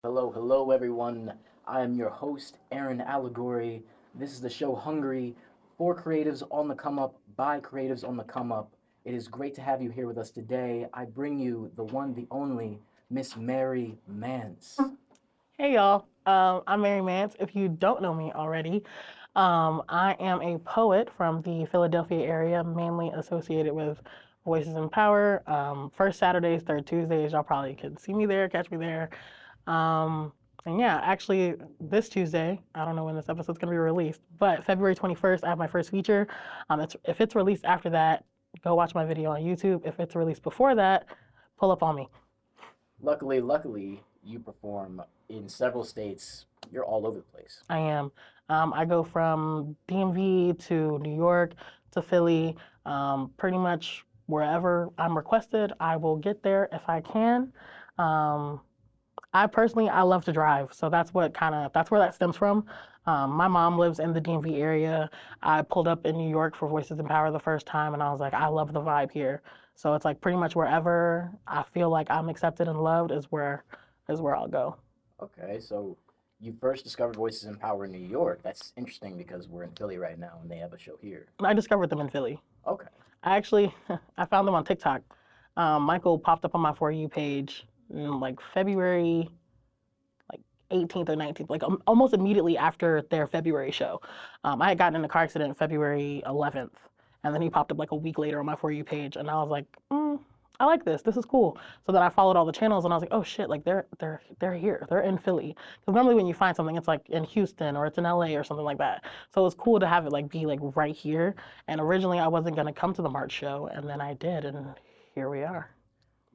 Hello, hello, everyone. I am your host, Aaron Allegory. This is the show Hungry for creatives on the come up, by creatives on the come up. It is great to have you here with us today. I bring you the one, the only, Miss Mary Mance. Hey y'all, I'm Mary Mance. If you don't know me already, I am a poet from the Philadelphia area, mainly associated with Voices in Power. First Saturdays, third Tuesdays, y'all probably can see me there, catch me there. Um, and yeah, actually, this Tuesday, I don't know when this episode's gonna be released, but February 21st, I have my first feature. If it's released after that, go watch my video on YouTube. If it's released before that, pull up on me. Luckily, you perform in several states. You're all over the place. I am. I go from DMV to New York to Philly, pretty much wherever I'm requested, I will get there if I can. Um, I love to drive, so that's where that stems from. My mom lives in the DMV area. I pulled up in New York for Voices in Power the first time, and I was like, I love the vibe here. So it's like pretty much wherever I feel like I'm accepted and loved is where I'll go. Okay, so you first discovered Voices in Power in New York. That's interesting because we're in Philly right now and they have a show here. I discovered them in Philly. Okay. I actually I found them on TikTok. Michael popped up on my For You page in like February like 18th or 19th, like almost immediately after their February show. I had gotten in a car accident February 11th, and then he popped up like a week later on my For You page, and I was like, I like this. This is cool. So then I followed all the channels, and I was like, oh shit, like they're here. They're in Philly. Because normally when you find something, it's like in Houston or it's in LA or something like that. So it was cool to have it like be like right here. And originally I wasn't gonna come to the March show, and then I did, and here we are.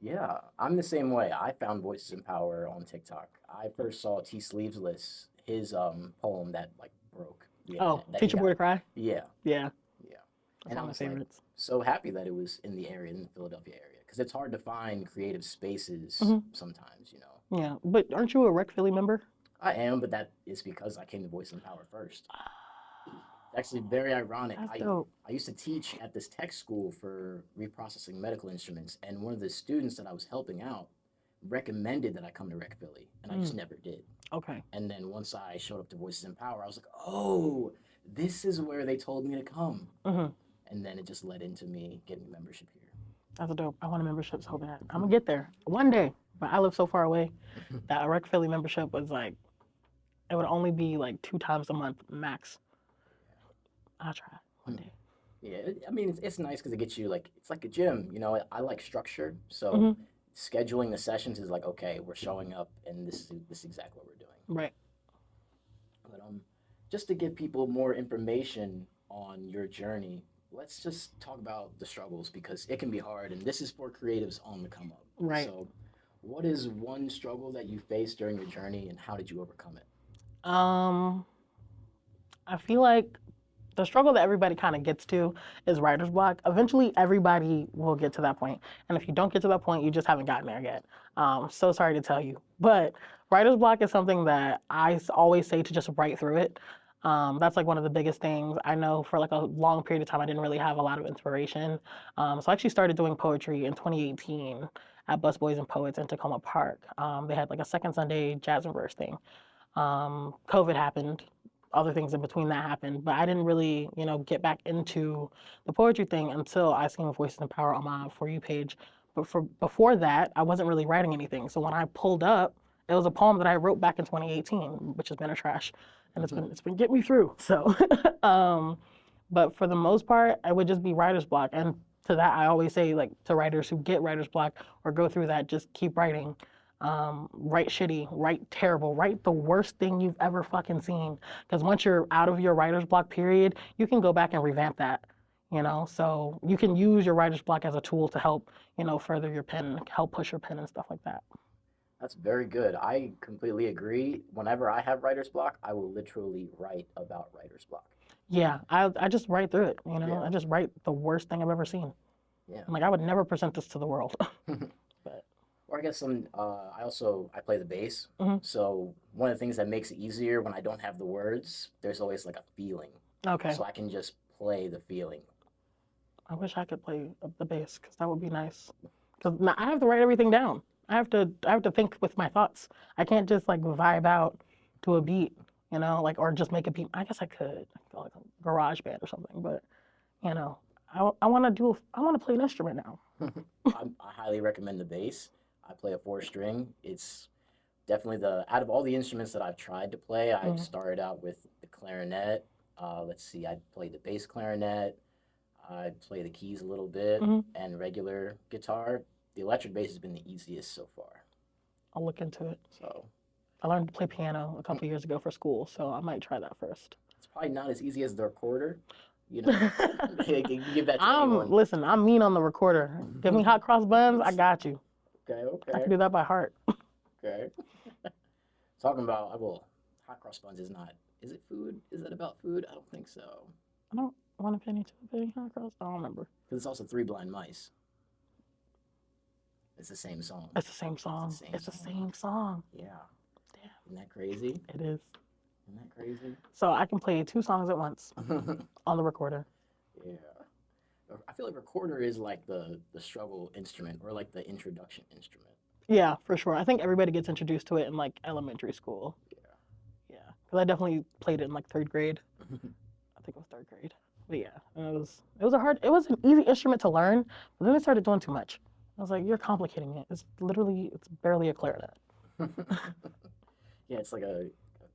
Yeah, I'm the same way. I found Voices in Power on TikTok. I first saw T Sleeveless, his poem that like broke the Oh, internet that he Teacher Boy got. to Cry. Yeah, Yeah, yeah. that's And I one of my was like favorites. so happy that it was in the area, in the Philadelphia area, because it's hard to find creative spaces Hmm. sometimes. Yeah, but aren't you a Rec Philly member? I am, but that is because I came to Voices in Power first. It's actually very ironic. That's I dope. I used to teach at this tech school for reprocessing medical instruments, and one of the students that I was helping out recommended that I come to Rec Philly, and I just Mm, never did. okay. And then once I showed up to Voices in Power, I was like, oh, this is where they told me to come. Hmm. And then it just led into me getting a membership here. That's dope. I want a membership so bad. I'm gonna get there one day, but I live so far away that a Rec Philly membership was like it would only be like 2 times a month max. I'll try one Hmm. day. Yeah, I mean, it's nice because it gets you like, it's like a gym. I like structure. So Hmm. scheduling the sessions is like, okay, we're showing up and this is exactly what we're doing. Right. But just to give people more information on your journey, let's just talk about the struggles because it can be hard, and this is for creatives on the come up. Right. So, what is one struggle that you faced during your journey, and how did you overcome it? Um, I feel like the struggle that everybody kind of gets to is writer's block. Eventually, everybody will get to that point, and if you don't get to that point, you just haven't gotten there yet. So sorry to tell you, but writer's block is something that always say to just write through it. That's like one of the biggest things. I know for like a long period of time, I didn't really have a lot of inspiration. So I actually started doing poetry in 2018 at Busboys and Poets in Tacoma Park. They had like a second Sunday jazz and verse thing. COVID happened, other things in between that happened, but I didn't really, get back into the poetry thing until I seen Voices in Power on my For You page. But before that, I wasn't really writing anything. So when I pulled up, it was a poem that I wrote back in 2018, which has been a trash, and it's been getting me through. So, but for the most part, I would just be writer's block, and to that, I always say like to writers who get writer's block or go through that, just keep writing. Write shitty, write terrible, write the worst thing you've ever fucking seen. Because once you're out of your writer's block period, you can go back and revamp that. So you can use your writer's block as a tool to help, further your pen, help push your pen and stuff like that. That's very good. I completely agree. Whenever I have writer's block, I will literally write about writer's block. Yeah, I just write through it. Yeah, I just write the worst thing I've ever seen. yeah. I'm like, I would never present this to the world. But Or I guess I play the bass. mhm. So one of the things that makes it easier when I don't have the words, there's always like a feeling. Okay, So I can just play the feeling. I wish I could play the bass because that would be nice. Because I have to write everything down. I have to think with my thoughts. I can't just like vibe out to a beat, like or just make a beat. I guess I could like a garage band or something, but you know, I want to play an instrument now. I highly recommend the bass. I play a four string. It's definitely out of all the instruments that I've tried to play, I Mm-hmm. started out with the clarinet. Let's see, I played the bass clarinet. I play the keys a little bit Mm-hmm. and regular guitar. The electric bass has been the easiest so far. I'll look into it. So I learned to play piano a couple years ago for school, so I might try that first. it's probably not as easy as the recorder. You know, you can give that to anyone. Listen, I'm mean on the recorder. Give me hot cross buns, I got you. Okay, I can okay, do that by heart. okay. Talking about, well, hot cross buns is not. Is it food? Is that about food? I don't think so. I don't want a penny to a penny hot cross. I don't remember. Because it's also Three Blind Mice. It's the same song. It's the same song. It's the same song. Yeah. Damn. Isn't that crazy? It is. Isn't that crazy? So I can play 2 songs at once on the recorder. Yeah. I feel like recorder is like the struggle instrument or like the introduction instrument. Yeah, for sure. I think everybody gets introduced to it in like elementary school. Yeah. Yeah, because I definitely played it in like 3rd grade. I think it was 3rd grade. But yeah, it was an easy instrument to learn, but then they started doing too much. I was like, you're complicating it. It's barely a clarinet. Yeah, it's like a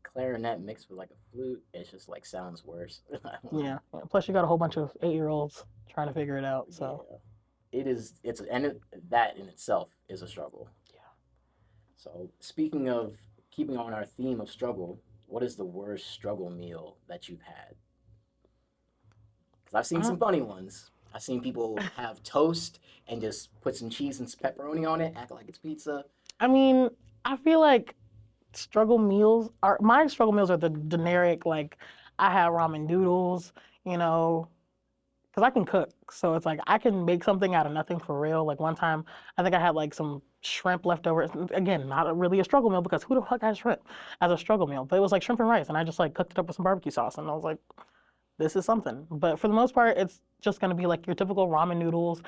clarinet mixed with like a flute. It's just like sounds worse. Yeah. Plus, you got a whole bunch of 8-year-olds trying to figure it out. So yeah. That in itself is a struggle. yeah. So speaking of keeping on our theme of struggle, what is the worst struggle meal that you've had? Because I've seen some funny ones. I've seen people have toast and just put some cheese and some pepperoni on it, act like it's pizza. I mean, I feel like my struggle meals are the generic, like I have ramen noodles, you know, because I can cook. So it's like I can make something out of nothing for real. Like one time, I think I had like some shrimp leftovers. Again, really a struggle meal because who the fuck has shrimp as a struggle meal? But it was like shrimp and rice, and I just like cooked it up with some barbecue sauce, and I was like, this is something. But for the most part, it's just gonna be like your typical ramen noodles,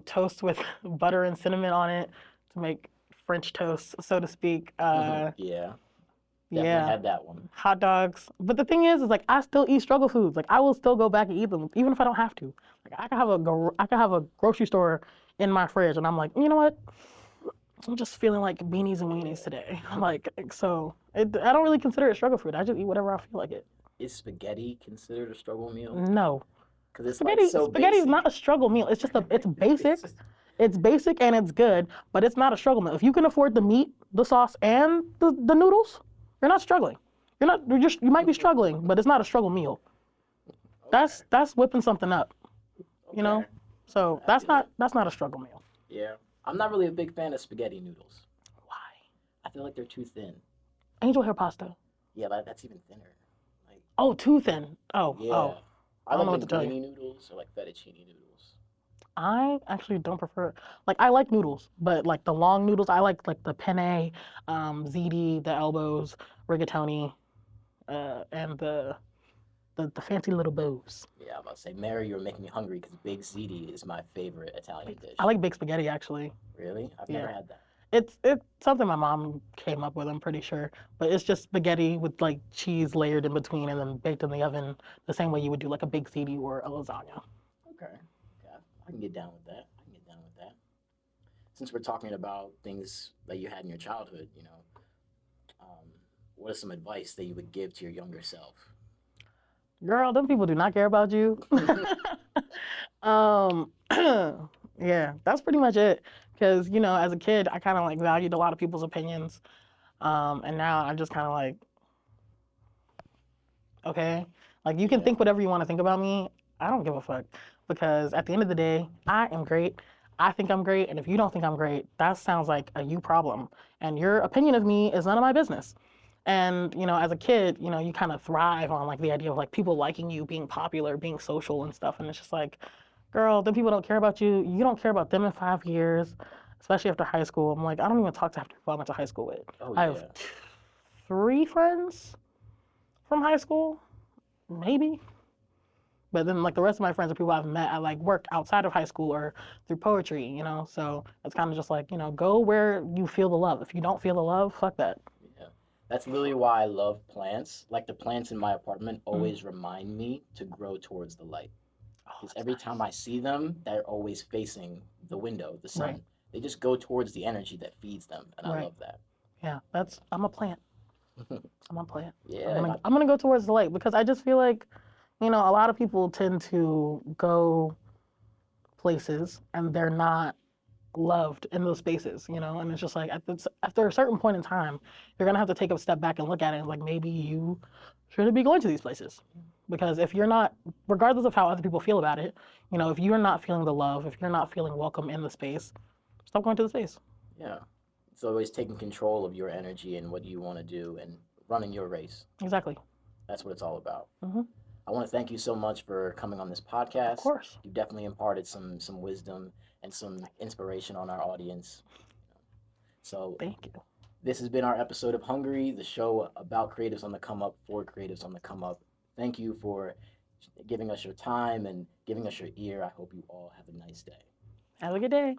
toast with butter and cinnamon on it to make French toast, so to speak. Yeah, definitely Yeah, had that one. hot dogs. But the thing is like I still eat struggle foods. Like I will still go back and eat them, even if I don't have to. Like I could have a grocery store in my fridge, and I'm like, you know what? I'm just feeling like beanies and weenies today. I don't really consider it struggle food. I just eat whatever I feel like it. Is spaghetti considered a struggle meal? No, Because it's like so spaghetti is basic. not a struggle meal. It's basic. It's basic and it's good, but it's not a struggle meal. If you can afford the meat, the sauce, and the noodles, you're not struggling. You might be struggling, but it's not a struggle meal. That's whipping something up, you know? Okay. So that's not a struggle meal. Yeah. I'm not really a big fan of spaghetti noodles. Why? I feel like they're too thin. Angel hair pasta. Yeah, that's even thinner. Like, Oh, too thin. Oh, yeah. oh. I don't know like what to tell you. linguine noodles or like fettuccine noodles. I actually don't prefer like I like noodles, but like the long noodles, I like the penne, ziti, the elbows, rigatoni, and the fancy little bows. Yeah, I'm about to say, Mary, you're making me hungry because Big ziti is my favorite Italian dish. I like baked spaghetti actually. Really? I've Yeah. never had that. It's something my mom came up with, I'm pretty sure. But it's just spaghetti with like cheese layered in between and then baked in the oven the same way you would do like a baked ziti or a lasagna. Okay. Yeah, I can get down with that. I can get down with that. Since we're talking about things that you had in your childhood, what is some advice that you would give to your younger self? Girl, them people do not care about you. um, yeah, that's pretty much it. Because, as a kid, I kind of like valued a lot of people's opinions. And now I'm just kind of like, okay, like you can Yeah. think whatever you want to think about me. I don't give a fuck. Because at the end of the day, I am great. I think I'm great. And if you don't think I'm great, that sounds like a you problem. And your opinion of me is none of my business. And, as a kid, you kind of thrive on like the idea of like people liking you, being popular, being social and stuff. And it's just like, girl, them people don't care about you. You don't care about them in 5 years, especially after high school. I'm like, I don't even talk to half the people I went to high school with. Oh, I yeah. have 3 friends from high school, maybe. But then like the rest of my friends are people I've met at like work outside of high school or through poetry, you know. So it's kind of just like, you know, go where you feel the love. If you don't feel the love, fuck that. Yeah. That's literally why I love plants. Like the plants in my apartment Mm. always remind me to grow towards the light. Oh, Because that's every time nice. I see them, they're always facing the window, the Right, sun. They just go towards the energy that feeds them, and I right. love that. Yeah, that's I'm a plant. I'm a plant. I'm Yeah, gonna I'm gonna go towards the light because I just feel like, you know, a lot of people tend to go places and they're not loved in those spaces, you know, and it's just like after a certain point in time, you're gonna have to take a step back and look at it and like maybe you shouldn't be going to these places. Because if you're not, regardless of how other people feel about it, you know, if you're not feeling the love, if you're not feeling welcome in the space, stop going to the space. yeah. It's always taking control of your energy and what you want to do and running your race. Exactly. That's what it's all about. Hmm. I want to thank you so much for coming on this Of podcast. course. You definitely imparted some wisdom and some inspiration on our audience. So Thank you. this has been our episode of Hungry, the show about creatives on the come up for creatives on the come up. Thank you for giving us your time and giving us your ear. I hope you all have a nice day. Have a good day.